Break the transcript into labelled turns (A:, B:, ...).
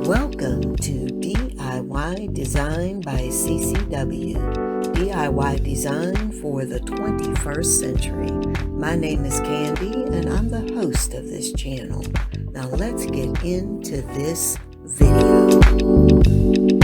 A: Welcome to DIY Design by CCW, DIY Design for the 21st Century. My name is Candy and I'm the host of this channel. Now let's get into this video.